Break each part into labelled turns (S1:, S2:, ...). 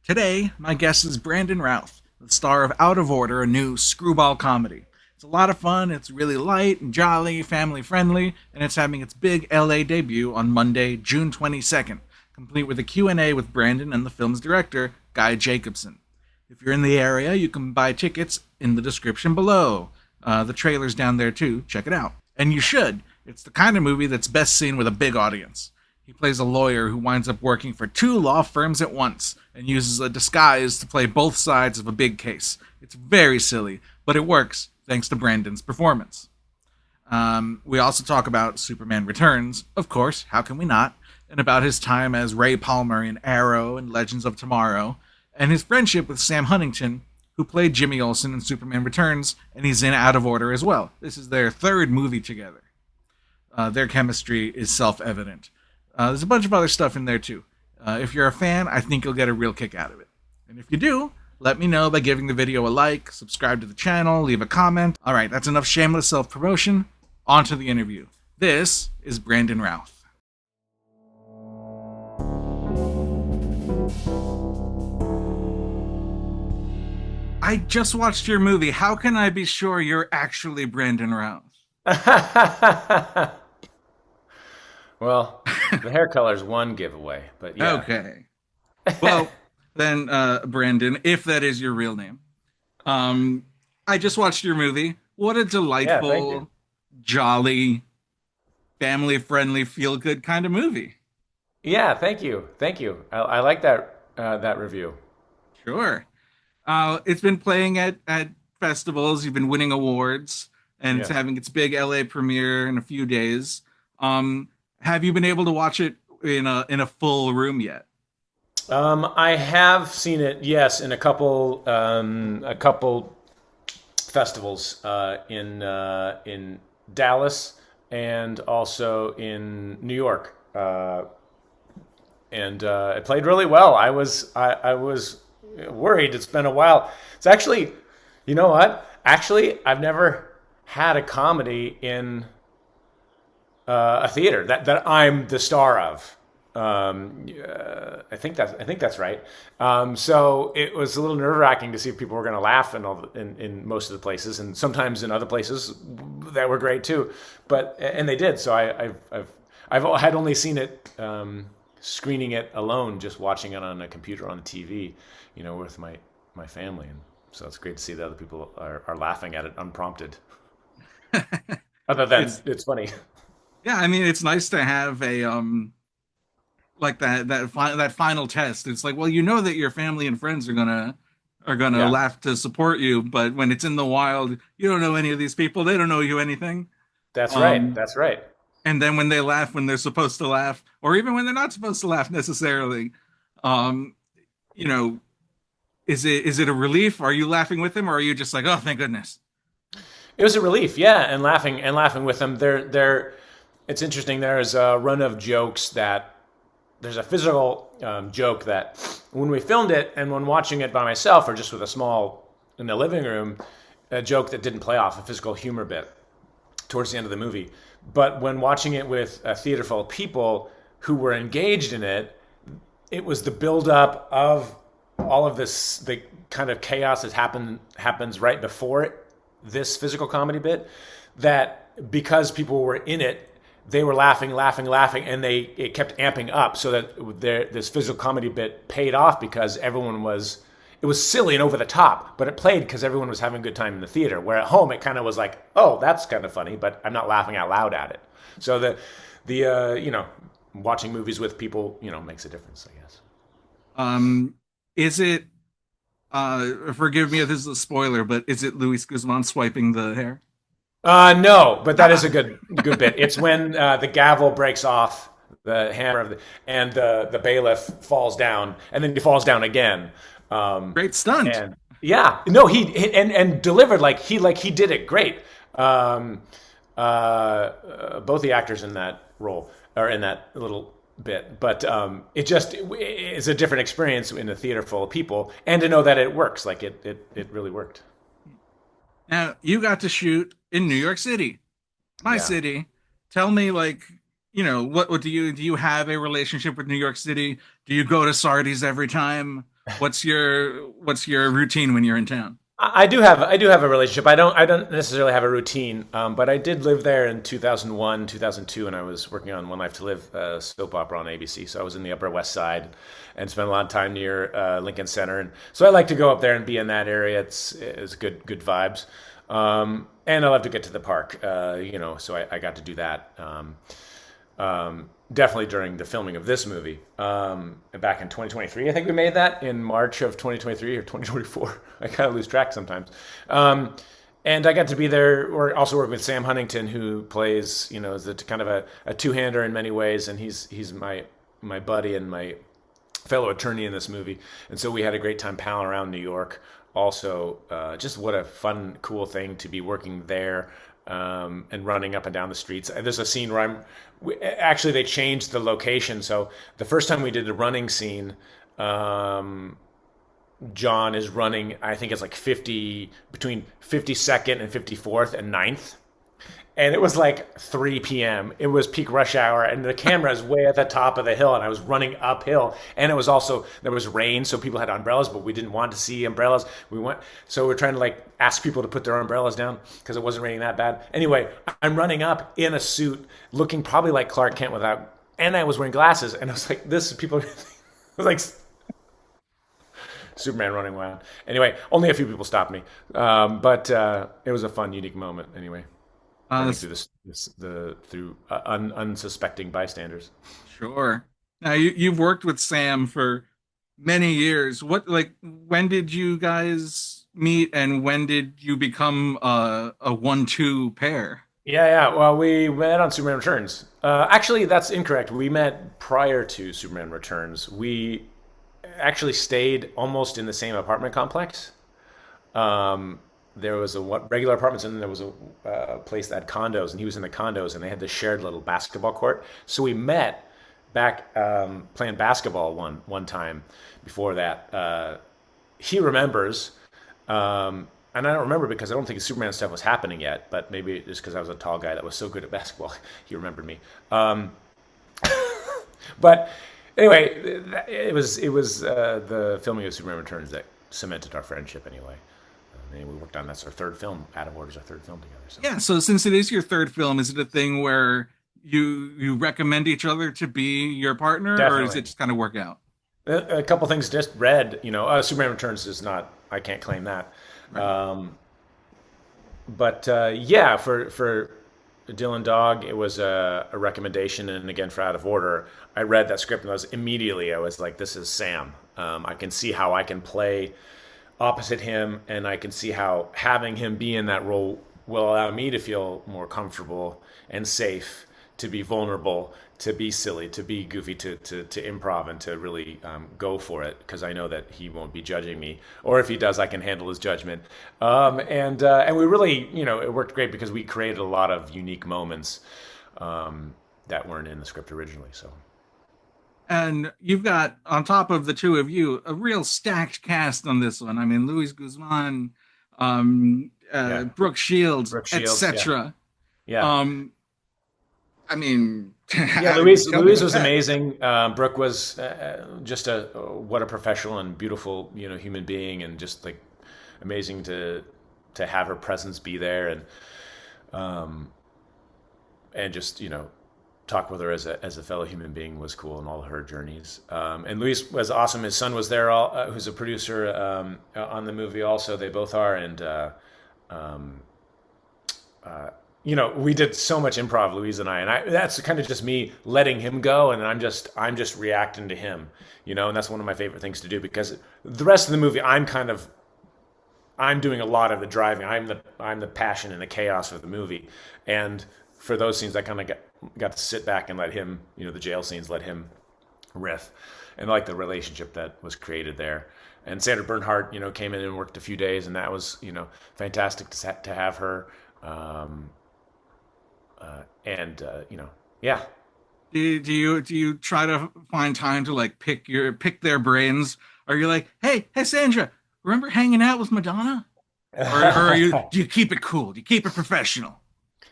S1: Today, my guest is Brandon Routh, the star of Out of Order, a new screwball comedy. It's a lot of fun, it's really light and jolly, family friendly, and it's having its big LA debut on Monday, June 22nd, complete with a Q&A with Brandon and the film's director, Guy Jacobson. If you're in the area, you can buy tickets in the description below. The trailer's down there too, check it out. And you should. It's the kind of movie that's best seen with a big audience. He plays a lawyer who winds up working for two law firms at once and uses a disguise to play both sides of a big case. It's very silly, but it works thanks to Brandon's performance. We also talk about Superman Returns, of course, how can we not, and about his time as Ray Palmer in Arrow and Legends of Tomorrow, and his friendship with Sam Huntington, who played Jimmy Olsen in Superman Returns, and he's in Out of Order as well. This is their third movie together. Their chemistry is self-evident. There's a bunch of other stuff in there too. If you're a fan, I think you'll get a real kick out of it. And if you do, let me know by giving the video a like, subscribe to the channel, leave a comment. Alright, that's enough shameless self-promotion. On to the interview. This is Brandon Routh. I just watched your movie. How can I be sure you're actually Brandon Routh?
S2: Well, the hair color is one giveaway, but yeah.
S1: Okay. Well, then, Brandon, if that is your real name, I just watched your movie. What a
S2: Yeah, thank you.
S1: delightful, jolly, family-friendly, feel-good kind of movie.
S2: Yeah, thank you. Thank you. I like that review.
S1: Sure. It's been playing at festivals. You've been winning awards, and it's
S2: Yeah.
S1: having its big LA premiere in a few days. Have you been able to watch it in a full room yet?
S2: I have seen it, yes, in a couple festivals in Dallas and also in New York, and it played really well. I was worried. It's been a while. It's actually, you know what? Actually, I've never had a comedy in a theater that I'm the star of. I think that's right. So it was a little nerve wracking to see if people were going to laugh in most of the places, and sometimes in other places that were great too. But and they did. So I've had only seen it screening it alone, just watching it on a computer on the TV, with my family, and so it's great to see that other people are laughing at it unprompted. Other than
S1: It's
S2: it's funny.
S1: Yeah, I mean, it's nice to have a like that final test. It's like, well, you know that your family and friends are gonna
S2: Yeah,
S1: laugh to support you, but when it's in the wild, you don't know any of these people. They don't know you anything.
S2: that's right.
S1: Um,
S2: That's right.
S1: and then when they laugh when they're supposed to laugh, or even when they're not supposed to laugh necessarily, um, you know, is it a relief? Are you laughing with them, or are you just like, oh, thank goodness?
S2: It was a relief, yeah, and laughing with them. It's interesting. There's a run of jokes that there's a physical joke that when we filmed it and when watching it by myself or just with a small in the living room, a joke that didn't play off, a physical humor bit towards the end of the movie. But when watching it with a theater full of people who were engaged in it, it was the buildup of all of this, the kind of chaos that happens right before this physical comedy bit, that because people were in it, they were laughing, laughing, laughing, and it kept amping up so that this physical comedy bit paid off because it was silly and over the top, but it played because everyone was having a good time in the theater. Where at home, it kind of was like, oh, that's kind of funny, but I'm not laughing out loud at it. So watching movies with people, makes a difference, I guess.
S1: Is it? Forgive me if this is a spoiler, but is it Luis Guzman swiping the hair?
S2: No, but that is a good bit. It's when the gavel breaks off the hammer and the bailiff falls down, and then he falls down again.
S1: Great stunt.
S2: And yeah, no, he delivered like he did it great. Both the actors in that role or in that little bit, but it's a different experience in a theater full of people, and to know that it works, like it really worked.
S1: Now you got to shoot in New York City, my
S2: Yeah.
S1: city. Tell me, like, what do you have a relationship with New York City? Do you go to Sardi's every time? What's your routine when you're in town?
S2: I do have a relationship. I don't necessarily have a routine, but I did live there in 2001, 2002, and I was working on One Life to Live, soap opera on ABC. So I was in the Upper West Side and spent a lot of time near Lincoln Center, and so I like to go up there and be in that area. It's good vibes, and I love to get to the park. So I got to do that. Definitely during the filming of this movie back in 2023. I think we made that in March of 2023 or 2024. I kind of lose track sometimes. And I got to be there, or also work with Sam Huntington, who plays, is a kind of a two-hander in many ways, and he's my buddy and my fellow attorney in this movie. And so we had a great time palling around New York. Also, just what a fun, cool thing to be working there and running up and down the streets. There's a scene where actually they changed the location. So the first time we did the running scene, John is running, I think it's like between 52nd and 54th and 9th. And it was like 3 p.m. It was peak rush hour, and the camera is way at the top of the hill, and I was running uphill. And it was also, there was rain, so people had umbrellas, but we didn't want to see umbrellas. So we're trying to like ask people to put their umbrellas down because it wasn't raining that bad. Anyway, I'm running up in a suit, looking probably like Clark Kent and I was wearing glasses, and I was like, this is people, it was like Superman running wild. Anyway, only a few people stopped me, but it was a fun, unique moment. Anyway. Running through unsuspecting bystanders.
S1: Sure. Now you've worked with Sam for many years. When did you guys meet, and when did you become a 1-2 pair?
S2: Yeah. Well, we met on Superman Returns. Actually, that's incorrect. We met prior to Superman Returns. We actually stayed almost in the same apartment complex. There was regular apartments, and then there was a place that had condos, and he was in the condos, and they had this shared little basketball court. So we met back playing basketball one time before that. He remembers, and I don't remember because I don't think Superman stuff was happening yet, but maybe just because I was a tall guy that was so good at basketball, he remembered me. But anyway, it was the filming of Superman Returns that cemented our friendship anyway. And we worked on, that's our third film. Out of Order's our third film together. So.
S1: Yeah. So since it is your third film, is it a thing where you recommend each other to be your partner,
S2: Definitely.
S1: or does it just kind of work out?
S2: A couple things just read. Superman Returns is not. I can't claim that.
S1: Right.
S2: But yeah, for Dylan Dog, it was a recommendation, and again for Out of Order, I read that script and I was like, this is Sam. I can see how I can play opposite him, and I can see how having him be in that role will allow me to feel more comfortable and safe, to be vulnerable, to be silly, to be goofy, to improv, and to really go for it, because I know that he won't be judging me, or if he does, I can handle his judgment. And we really, it worked great because we created a lot of unique moments that weren't in the script originally. So.
S1: And you've got, on top of the two of you, a real stacked cast on this one. I mean, Luis Guzman,
S2: Yeah.
S1: Brooke Shields,
S2: Brooke Shields, yeah.
S1: etc.
S2: Yeah.
S1: I mean,
S2: Yeah,
S1: how do
S2: Louise,
S1: you go
S2: Louise
S1: with
S2: was
S1: that?
S2: amazing. Brooke was just what a professional and beautiful human being, and just like amazing to have her presence be there, and just talk with her as a fellow human being was cool, and all her journeys. And Luis was awesome. His son was there, who's a producer on the movie. Also, they both are, and we did so much improv, Louise and I, that's kind of just me letting him go, and I'm just reacting to him, and that's one of my favorite things to do, because the rest of the movie, I'm doing a lot of the driving. I'm the passion and the chaos of the movie, and for those scenes, I kind of got to sit back and let him, the jail scenes, let him riff, and I like the relationship that was created there. And Sandra Bernhardt, came in and worked a few days, and that was, fantastic to have her. Yeah.
S1: Do you try to find time to like pick their brains? Are you like, hey Sandra, remember hanging out with Madonna? Or do you keep it cool? Do you keep it professional?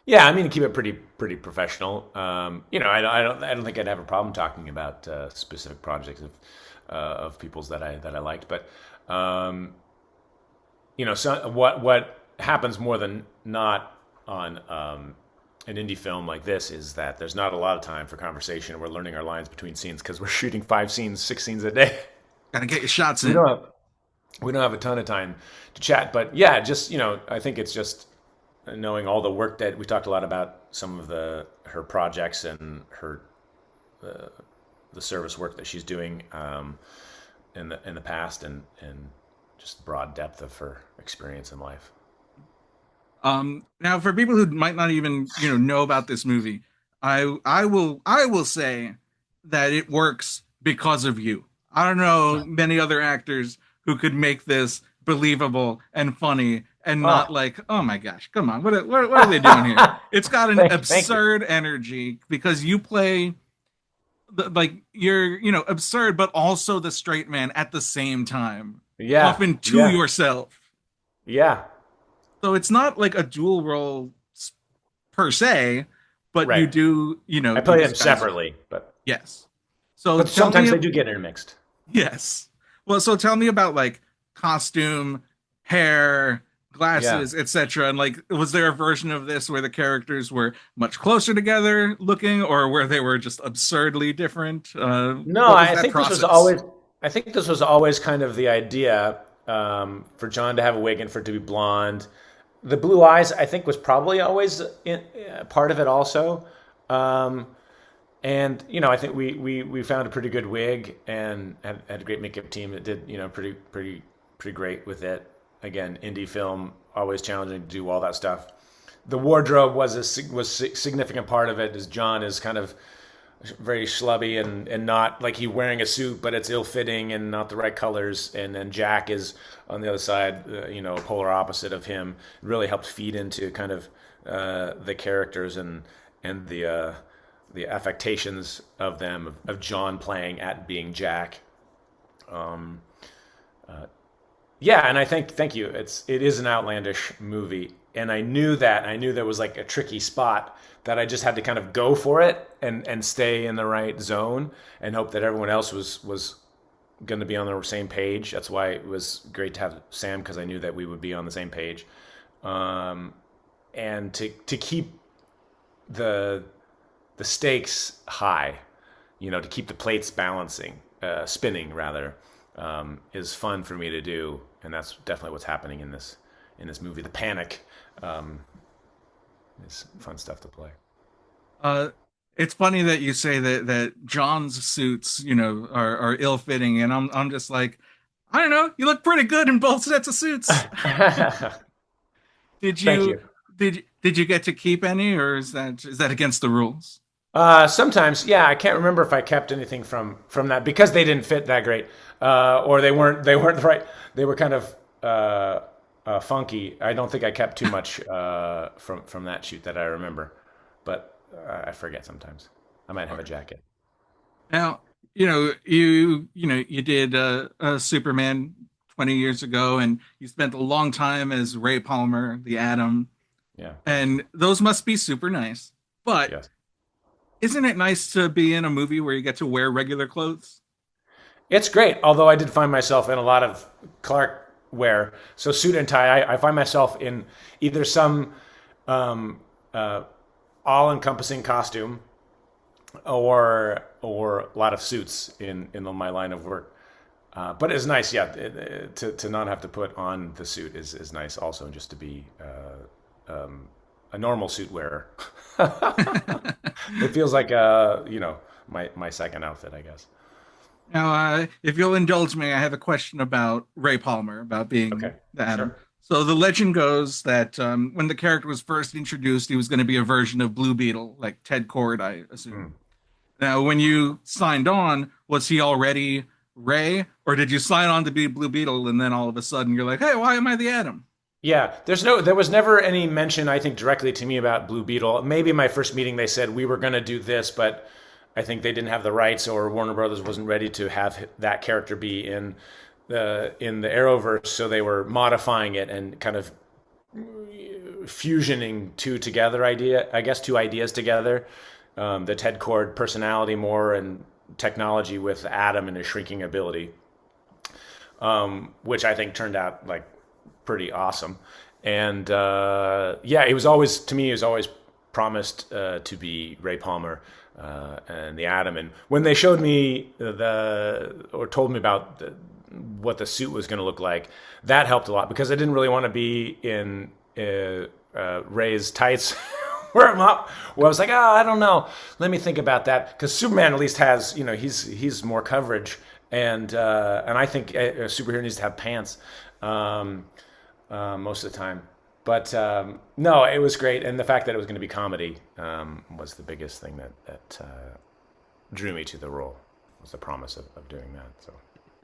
S2: Yeah, I mean, keep it pretty professional. I don't think I'd have a problem talking about specific projects. of people's that I liked. But so what happens more than not on an indie film like this is that there's not a lot of time for conversation. We're learning our lines between scenes because we're shooting 5 scenes, 6 scenes a day.
S1: Gotta get your shots
S2: We
S1: in.
S2: don't have we don't have a ton of time to chat, but yeah, just I think it's just knowing all the work that we talked a lot about some of her projects and her the service work that she's doing in the past and just broad depth of her experience in life.
S1: Now, for people who might not even know about this movie, I will say that it works because of you. I don't know many other actors who could make this believable and funny and not
S2: Oh,
S1: like, oh my gosh, come on, what are they doing here? It's got an
S2: thank you.
S1: absurd energy because you play like you're absurd, but also the straight man at the same time,
S2: Yeah,
S1: often to
S2: yeah,
S1: yourself.
S2: yeah.
S1: So it's not like a dual role per se, but you
S2: Right.
S1: do,
S2: I
S1: you
S2: play them
S1: disguise it.
S2: separately, but
S1: Yes. So
S2: but
S1: tell me,
S2: sometimes they do get intermixed.
S1: yes. Well, so tell me about like costume, hair,
S2: Yeah.
S1: glasses, etc. And like, was there a version of this where the characters were much closer together looking, or where they were just absurdly different?
S2: No,
S1: What was that process?
S2: I think this was always kind of the idea for John to have a wig and for it to be blonde. The blue eyes, I think, was probably always part of it also. Um, and I think we found a pretty good wig and had a great makeup team that did pretty great with it. Again, indie film, always challenging to do all that stuff. The wardrobe was a significant part of it. As John is kind of very schlubby and not like he wearing a suit, but it's ill fitting and not the right colors. And then Jack is on the other side, polar opposite of him. It really helped feed into kind of the characters and the affectations of them of John playing at being Jack. Um, yeah, and I think thank you. It is an outlandish movie, and I knew there was like a tricky spot that I just had to kind of go for it and stay in the right zone and hope that everyone else was going to be on the same page. That's why it was great to have Sam because I knew that we would be on the same page, and to keep the stakes high, to keep the plates spinning rather, is fun for me to do, and that's definitely what's happening in this movie. The panic is fun stuff to play.
S1: Uh, it's funny that you say that John's suits, are ill-fitting, and I'm just like, I don't know, you look pretty good in both sets of suits. Did
S2: Thank
S1: you
S2: you.
S1: did you get to keep any, or is that against the rules?
S2: Sometimes, yeah, I can't remember if I kept anything from that because they didn't fit that great, or they weren't the right. They were kind of funky. I don't think I kept too much from that shoot that I remember, but I forget sometimes. I might have a jacket.
S1: Now, you did Superman 20 years ago, and you spent a long time as Ray Palmer, the Atom,
S2: Yeah.
S1: and those must be super nice. But
S2: Yes.
S1: isn't it nice to be in a movie where you get to wear regular clothes?
S2: It's great, although I did find myself in a lot of Clark wear. So suit and tie, I find myself in either some um, uh, all-encompassing costume or a lot of suits in my line of work. But it's nice, yeah, to not have to put on the suit is nice also, just to be a normal suit wearer. It feels like my second outfit, I guess.
S1: Now, if you'll indulge me, I have a question about Ray Palmer, about being
S2: Okay,
S1: the Atom.
S2: sure.
S1: So the legend goes that when the character was first introduced, he was going to be a version of Blue Beetle, like Ted Kord, I assume.
S2: Mm.
S1: Now, when you signed on, was he already Ray, or did you sign on to be Blue Beetle, and then all of a sudden you're like, hey, why am I the Atom?
S2: Yeah, there was never any mention, I think, directly to me about Blue Beetle. Maybe my first meeting they said we were going to do this, but I think they didn't have the rights, or Warner Brothers wasn't ready to have that character be in the Arrowverse, so they were modifying it and kind of fusioning two ideas together. The Ted Kord personality more, and technology with Adam and his shrinking ability, which I think turned out like pretty awesome. And yeah, he was always promised to be Ray Palmer and the Atom. And when they showed me or told me about what the suit was going to look like, that helped a lot, because I didn't really want to be in Ray's tights. Where I was like, I don't know. Let me think about that, because Superman at least has, he's more coverage, and I think a superhero needs to have pants most of the time. But no, it was great, and the fact that it was going to be comedy was the biggest thing that drew me to the role. Was the promise of doing that. So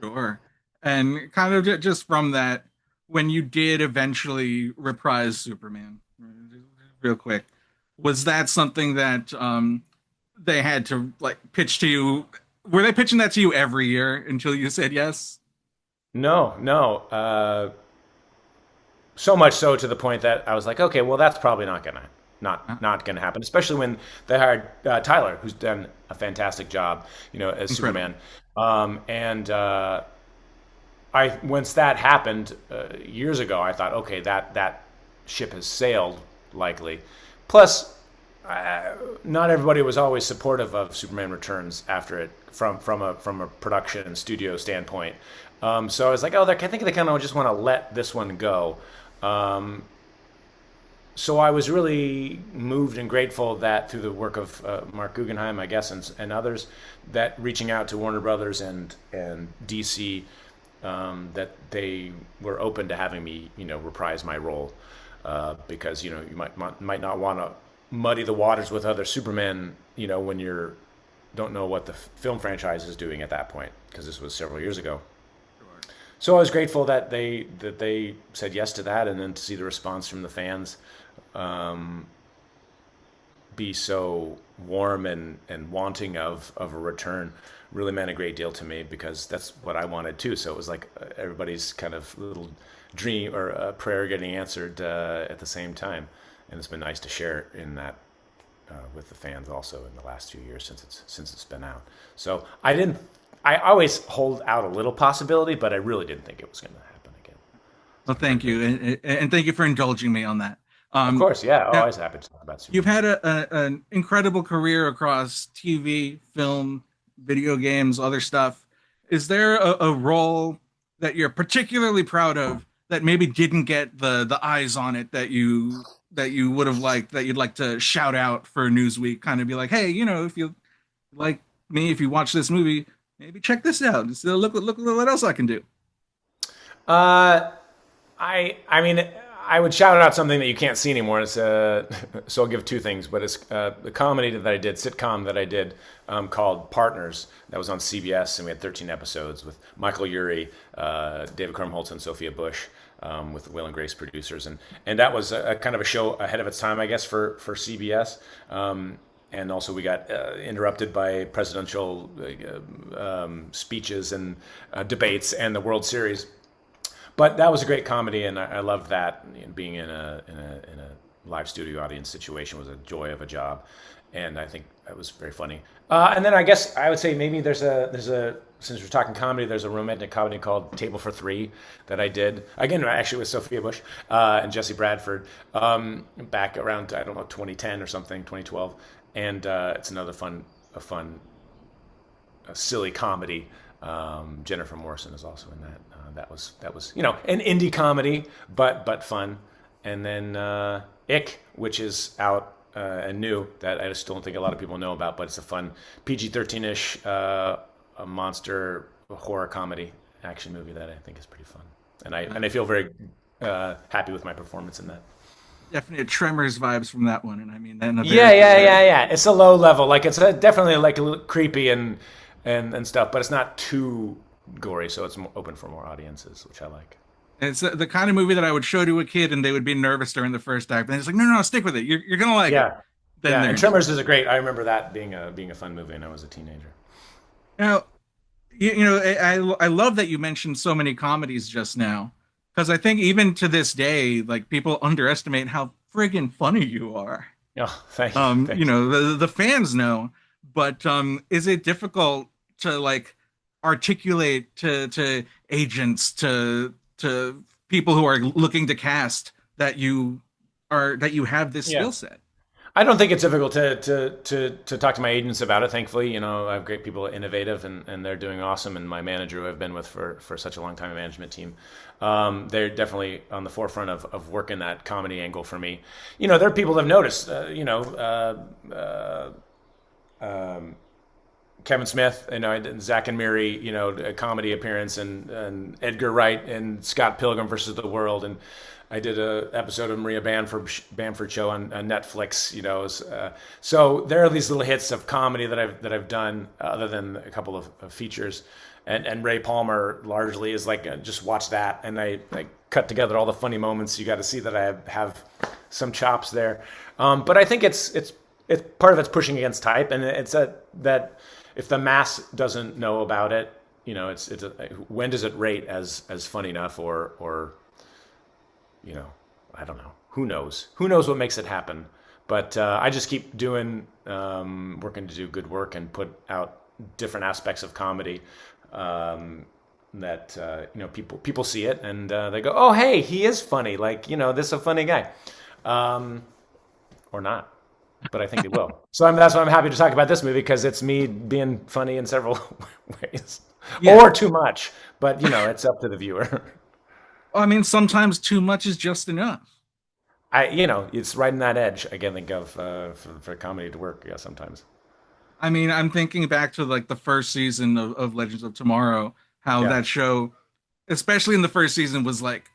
S1: Sure. And kind of just from that, when you did eventually reprise Superman, real quick, was that something that they had to like pitch to you? Were they pitching that to you every year until you said yes?
S2: No. So much so to the point that I was like, okay, well, that's probably not gonna happen. Especially when they hired Tyler, who's done a fantastic job, as Superman. I once that happened years ago, I thought, okay, that ship has sailed likely. Plus, not everybody was always supportive of Superman Returns after it from a production and studio standpoint. So I was like, I think they kind of just want to let this one go. So I was really moved and grateful that through the work of Mark Guggenheim, I guess, and others, that reaching out to Warner Brothers and DC, that they were open to having me, reprise my role, because you might not want to muddy the waters with other Superman, when you don't know what the film franchise is doing at that point, because this was several years ago. So I was grateful that they said yes to that, and then to see the response from the fans be so warm and wanting of a return really meant a great deal to me, because that's what I wanted too. So it was like everybody's kind of little dream or prayer getting answered at the same time, and it's been nice to share in that with the fans also in the last few years since it's been out. So I always hold out a little possibility, but I really didn't think it was going to happen again.
S1: Well, thank you, and thank you for indulging me on that.
S2: Of course, yeah, always happy to talk about Superman.
S1: You've had an incredible career across TV, film, video games, other stuff. Is there a role that you're particularly proud of that maybe didn't get the eyes on it that you would have liked, that you'd like to shout out for Newsweek? Kind of be like, hey, if you like me, if you watch this movie, maybe check this out. Just look what else I can do.
S2: I mean, I would shout out something that you can't see anymore. It's so I'll give two things, but it's the comedy that I did, sitcom that I did, called Partners. That was on CBS, and we had 13 episodes with Michael Urie, David Krumholtz, and Sophia Bush, with Will and Grace producers, and that was a kind of a show ahead of its time, I guess, for CBS. And also we got interrupted by presidential speeches and debates and the World Series. But that was a great comedy, and I loved that. Being in a live studio audience situation was a joy of a job, and I think that was very funny. And then I guess I would say maybe there's a since we're talking comedy, there's a romantic comedy called Table for Three that I did, again actually with Sophia Bush and Jesse Bradford, back around 2010 or something, 2012, and it's another fun silly comedy. Jennifer Morrison is also in that. That was an indie comedy, but fun. And then Ick, which is out and new, that I just don't think a lot of people know about, but it's a fun PG-13-ish a monster horror comedy action movie that I think is pretty fun. And I feel very happy with my performance in that.
S1: Definitely Tremors vibes from that one, and I mean that.
S2: Yeah. It's a low level, like it's definitely like a little creepy and stuff, but it's not too gory, so it's open for more audiences, which I like.
S1: It's the kind of movie that I would show to a kid, and they would be nervous during the first act. And it's like, no, stick with it. You're gonna like it.
S2: Yeah. And Tremors is I remember that being a fun movie, and I was a teenager.
S1: Now, I love that you mentioned so many comedies just now, because I think even to this day, like, people underestimate how friggin' funny you are.
S2: Oh, thank you.
S1: The fans know, but is it difficult to like articulate to agents to people who are looking to cast that you have this
S2: Yeah.
S1: skill set?
S2: I don't think it's difficult to talk to my agents about it. Thankfully, I have great people, innovative, and they're doing awesome. And my manager, who I've been with for such a long time, a management team, they're definitely on the forefront of working that comedy angle for me. There are people that have noticed. Kevin Smith, Zach and Miri, a comedy appearance, and Edgar Wright and Scott Pilgrim versus the World, and I did a episode of Maria Bamford show on Netflix. So there are these little hits of comedy that I've done, other than a couple of features, and Ray Palmer largely is like, just watch that, and I cut together all the funny moments. You got to see that I have some chops there, but I think it's part of it's pushing against type, and it's that if the mass doesn't know about it, when does it rate as funny enough, or I don't know. Who knows? Who knows what makes it happen? But I just keep working to do good work and put out different aspects of comedy that people see it, and they go, "Oh, hey, he is funny. This is a funny guy," or not. But I think it will. So that's why I'm happy to talk about this movie, because it's me being funny in several ways,
S1: Yeah.
S2: or too much. But it's up to the viewer.
S1: I mean, sometimes too much is just enough.
S2: It's right in that edge. I can think of for comedy to work. Yeah, sometimes.
S1: I mean, I'm thinking back to like the first season of Legends of Tomorrow, how
S2: Yeah,
S1: that show, especially in the first season, was like,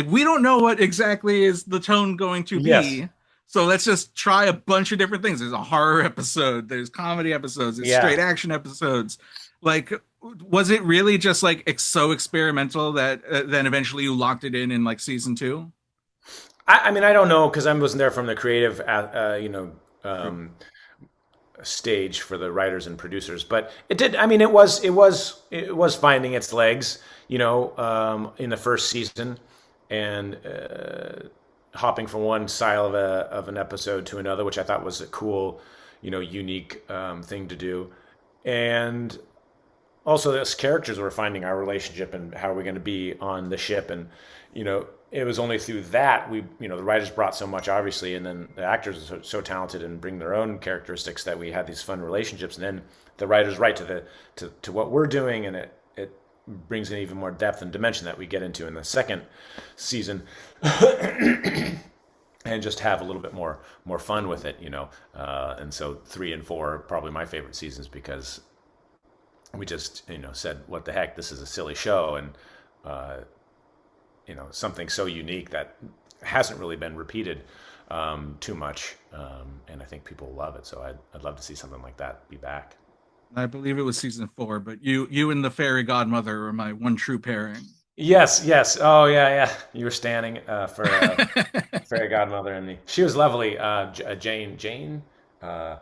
S1: we don't know what exactly is the tone going to
S2: yes,
S1: be. So let's just try a bunch of different things. There's a horror episode, there's comedy episodes, there's
S2: yeah.
S1: straight action episodes. Like, was it really just like so experimental that then eventually you locked it in like season two?
S2: I mean, I don't know, because I wasn't there from the creative,
S1: True.
S2: stage for the writers and producers, but it did. I mean, it was finding its legs, in the first season, and hopping from one style of an episode to another, which I thought was a cool, unique thing to do, and also as characters were finding our relationship and how we're going to be on the ship, and it was only through that the writers brought so much, obviously, and then the actors are so talented and bring their own characteristics, that we had these fun relationships, and then the writers write to what we're doing, and it brings in even more depth and dimension that we get into in the second season. And just have a little bit more fun with it, and so 3 and 4 are probably my favorite seasons, because we just said, what the heck, this is a silly show, and something so unique that hasn't really been repeated too much, and I think people love it. So I'd love to see something like that be back.
S1: I believe it was season four, but you and the fairy godmother were my one true pairing.
S2: Yes, yes. Oh, yeah, yeah. You were standing for fairy godmother, and she was lovely. Jane. I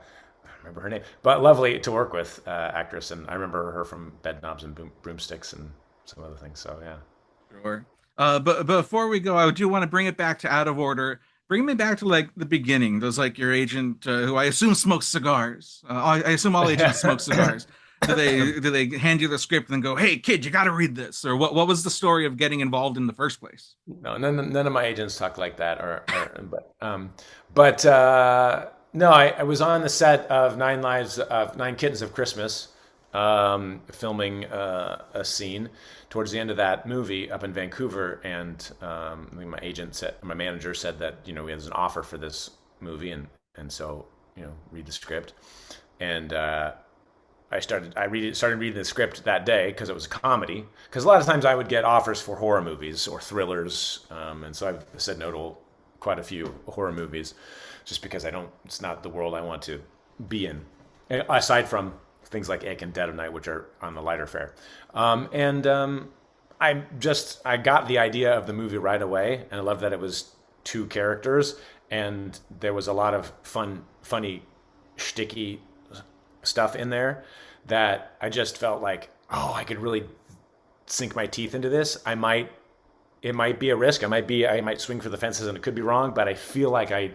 S2: remember her name, but lovely to work with, actress, and I remember her from Bed Knobs and Broomsticks and some other things. So yeah.
S1: Sure. But before we go, I do want to bring it back to Out of Order. Bring me back to like the beginning. Those like your agent, who I assume smokes cigars. I assume all agents smoke cigars. Do they hand you the script and then go, "Hey kid, you got to read this"? Or what was the story of getting involved in the first place?
S2: No, none of my agents talk like that, but no, I was on the set of Nine Kittens of Christmas, filming a scene towards the end of that movie up in Vancouver, and I think my manager said that we had an offer for this movie, and so read the script, and started reading the script that day, because it was a comedy. Because a lot of times I would get offers for horror movies or thrillers, and so I said no to quite a few horror movies, just because it's not the world I want to be in. Aside from things like Ick and Dead of Night, which are on the lighter fare, I got the idea of the movie right away, and I love that it was two characters, and there was a lot of funny, shticky stuff in there that I just felt like, oh, I could really sink my teeth into this. It might be a risk. I might swing for the fences, and it could be wrong, but I feel like I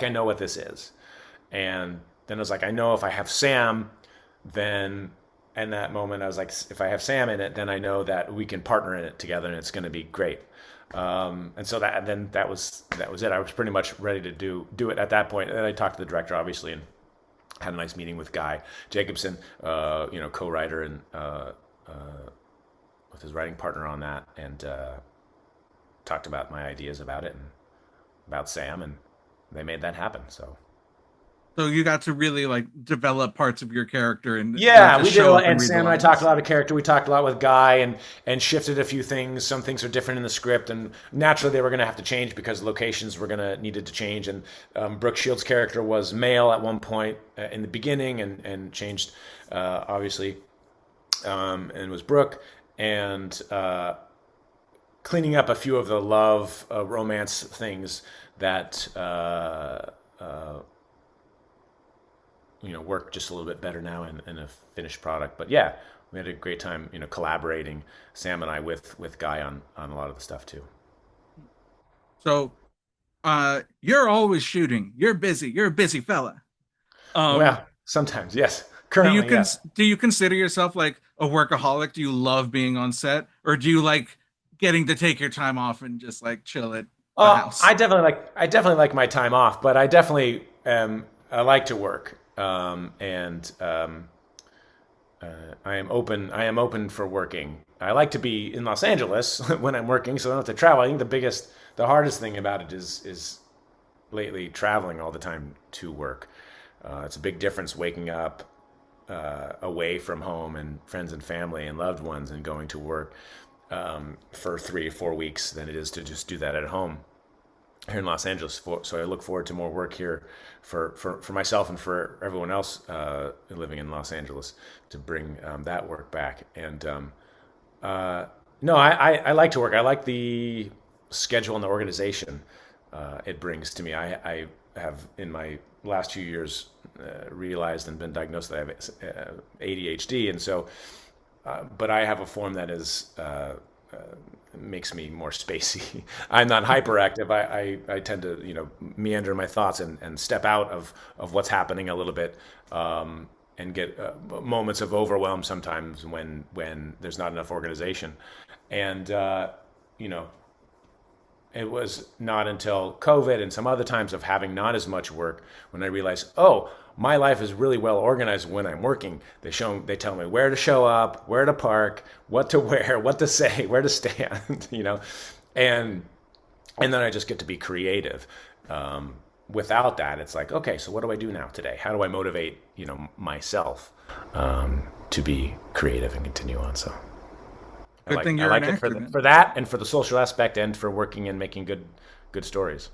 S2: know what this is. And then I was like, I know if I have Sam, then and that moment, I was like, if I have Sam in it, then I know that we can partner in it together, and it's going to be great. And so that was it. I was pretty much ready to do it at that point. And then I talked to the director, obviously, and had a nice meeting with Guy Jacobson, co-writer, and with his writing partner on that, and talked about my ideas about it and about Sam, and they made that happen.
S1: So you got to really like develop parts of your character and
S2: Yeah,
S1: not
S2: we
S1: just
S2: did a
S1: show
S2: lot,
S1: up and
S2: and
S1: read the
S2: Sam and I
S1: lines.
S2: talked a lot of character. We talked a lot with Guy and shifted a few things. Some things are different in the script, and naturally they were going to have to change because locations were going to needed to change. And Brooke Shields' character was male at one point in the beginning, and changed obviously, and was Brooke, and cleaning up a few of the love romance things that work just a little bit better now in a finished product. But yeah, we had a great time, collaborating, Sam and I, with Guy on a lot of the stuff too.
S1: So you're always shooting. You're busy. You're a busy fella. Um,
S2: Well, sometimes, yes.
S1: do you
S2: Currently, yes.
S1: do you consider yourself like a workaholic? Do you love being on set, or do you like getting to take your time off and just like chill at the house?
S2: I definitely like my time off, but I definitely I like to work, and I am open for working. I like to be in Los Angeles when I'm working, so I don't have to travel. I think the hardest thing about it is lately traveling all the time to work. It's a big difference waking up away from home and friends and family and loved ones and going to work for 3 or 4 weeks than it is to just do that at home here in Los Angeles. So I look forward to more work here for myself and for everyone else living in Los Angeles to bring that work back. And no, I like to work. I like the schedule and the organization it brings to me. I have, in my last few years, realized and been diagnosed that I have ADHD, and so, but I have a form that is makes me more spacey. I'm not hyperactive. I tend to meander my thoughts and step out of what's happening a little bit, and get moments of overwhelm sometimes when there's not enough organization, and you know it was not until COVID and some other times of having not as much work when I realized, oh, my life is really well organized when I'm working. They tell me where to show up, where to park, what to wear, what to say, where to stand, and then I just get to be creative. Without that, it's like, okay, so what do I do now today? How do I motivate, myself to be creative and continue on? So
S1: Good thing
S2: I
S1: you're an
S2: like it
S1: actor then.
S2: for that and for the social aspect and for working and making good stories.